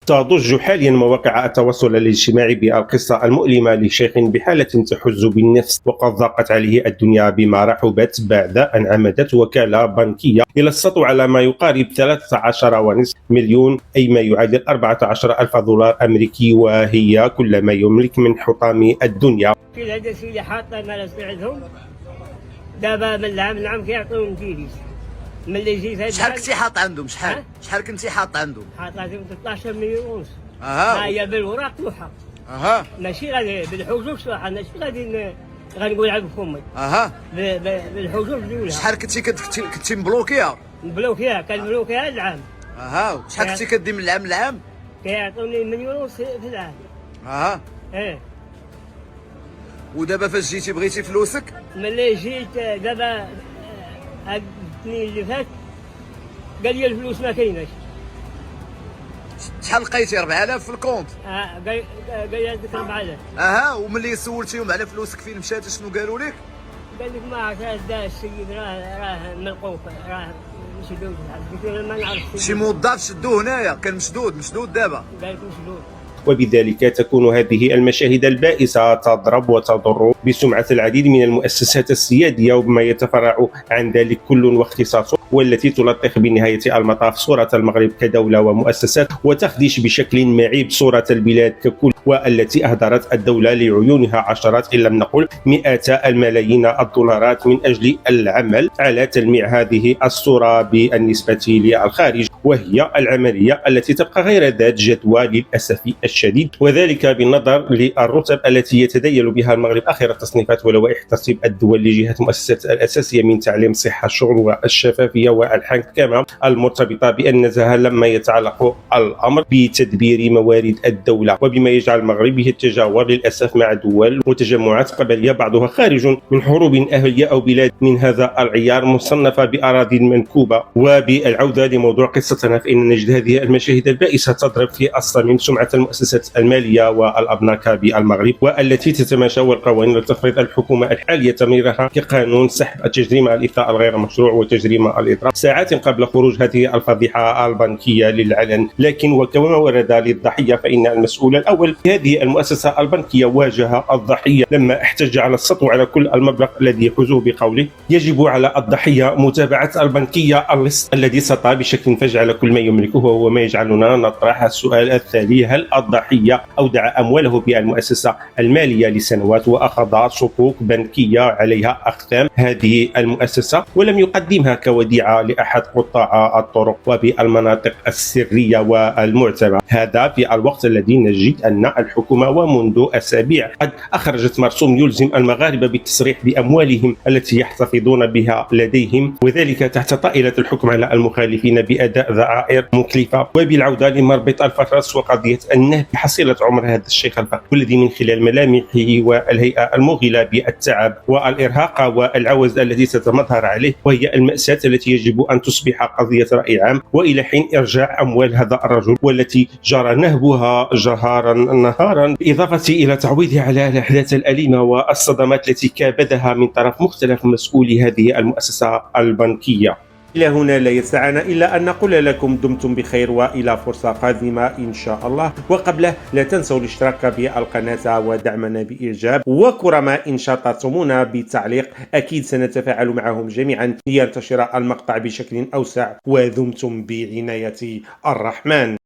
تضج حاليا مواقع التواصل الاجتماعي بالقصة المؤلمة لشيخ بحالة تحز بالنفس، وقد ضاقت عليه الدنيا بما رحبت بعد أن عمدت وكالة بنكية إلى السطو على ما يقارب 13.5 مليون، أي ما يعادل 14 ألف دولار أمريكي، وهي كل ما يملك من حطام الدنيا. كل هذا السيدي حاطه مال عندهم دابا من العام كيعطيهم كيليس ملي جيت هذا. شحال كنتي حاط عندهم؟ شحال كنتي حاط عندهم؟ حاط عندهم 13 مليون ونص. اها هي بالوراق توحى. اها ماشي غادي بالحجوج توحى، ماشي غنقول عاد بفمي. اها بالحجوج الاولى. شحال كنتي مبلوكيها؟ مبلوكيها، كنبلوكيها العام. اها شحال كنتي كدي من العام للعام؟ كيعطوني مليون ونص في العام. اها ودابا فاش جيتي بغيتي فلوسك؟ ملي جيت دابا هاد الاثنين اللي فات قال لي الفلوس ما كايناش. شحال لقيتي؟ 4000 في الكونت؟ قال لي هذيك 4000. اها وملي سولتيهم على فلوسك فين مشات شنو قالوا لك؟ قال لك ما عرفت هذا السيد راه ملقوف، راه مشدود. قلت له ما نعرف. شي موظف شدوه هنايا كان مشدود دابا. قال لك مشدود. وبذلك تكون هذه المشاهد البائسة تضرب وتضر بسمعة العديد من المؤسسات السيادية، وبما يتفرع عن ذلك كل واختصاصه، والتي تلطخ بنهاية المطاف صورة المغرب كدولة ومؤسسات، وتخدش بشكل معيب صورة البلاد ككل، والتي أهدرت الدولة لعيونها عشرات إن لم نقل مئات الملايين الدولارات من أجل العمل على تلميع هذه الصورة بالنسبة للخارج، وهي العملية التي تبقى غير ذات جدوى للأسف الشديد، وذلك بالنظر للرتب التي يتدين بها المغرب آخر التصنيفات ولوائح ترتيب الدول لجهة المؤسسات الأساسية من تعليم، صحة، الشغل والشفافية والحكامة المرتبطة بالنزاهة، لما يتعلق الأمر بتدبير موارد الدولة، وبما يجعل المغرب يتجاور للأسف مع دول وتجمعات قبلية بعضها خارج من حروب أهلية أو بلاد من هذا العيار مصنفة بأراضي منكوبة. وبالعودة لموضوع قصتنا، فإن نجد هذه المشاهد البائسة تضرب في الصميم سمعة المؤسسات المالية والأبناك بالمغرب، والتي تتماشى والقوانين لتفرض الحكومة الحالية تمريرها كقانون سحب التجريم الإفتاء الغير مشروع وتجريم الإضراب ساعات قبل خروج هذه الفضيحة البنكية للعلن. لكن وكما ورد للضحية، فإن المسؤول الأول في هذه المؤسسة البنكية واجه الضحية لما احتج على السطو على كل المبلغ الذي يحوزه بقوله: يجب على الضحية متابعة البنكية اللص الذي سطى بشكل فجعل كل ما يملكه، وهو ما يجعلنا نطرح السؤال التالي: هل الضحية أودع أمواله بالمؤسسة المالية لسنوات وأخذ صكوك بنكية عليها أختام هذه المؤسسة ولم يقدمها كوديعة لأحد قطاع الطرق وبالمناطق السرية والمعتبرة؟ هذا في الوقت الذي نجد أن الحكومة ومنذ أسابيع قد أخرجت مرسوم يلزم المغاربة بالتصريح بأموالهم التي يحتفظون بها لديهم، وذلك تحت طائلة الحكم على المخالفين بأداء ضرائر مكلفة. وبالعودة لمربط الفرس وقضية النهب بحصيلة عمر هذا الشيخ الفقير، والذي من خلال ملامحه والهيئة الموغلة بالتعب والإرهاق والعوز التي تتمظهر عليه، وهي المأساة التي يجب أن تصبح قضية رأي عام، وإلى حين إرجاع أموال هذا الرجل والتي جرى نهبها جهارا نهارا، بالإضافة إلى تعويضه على الأحداث الأليمة والصدمات التي كابدها من طرف مختلف مسؤولي هذه المؤسسة البنكية. إلى هنا لا يسعنا إلا أن نقول لكم دمتم بخير، وإلى فرصة قادمة إن شاء الله. وقبله لا تنسوا الاشتراك بالقناة ودعمنا بإعجاب، وكرما إن شاطرتمونا بتعليق أكيد سنتفاعل معهم جميعا لينتشر المقطع بشكل أوسع، ودمتم بعناية الرحمن.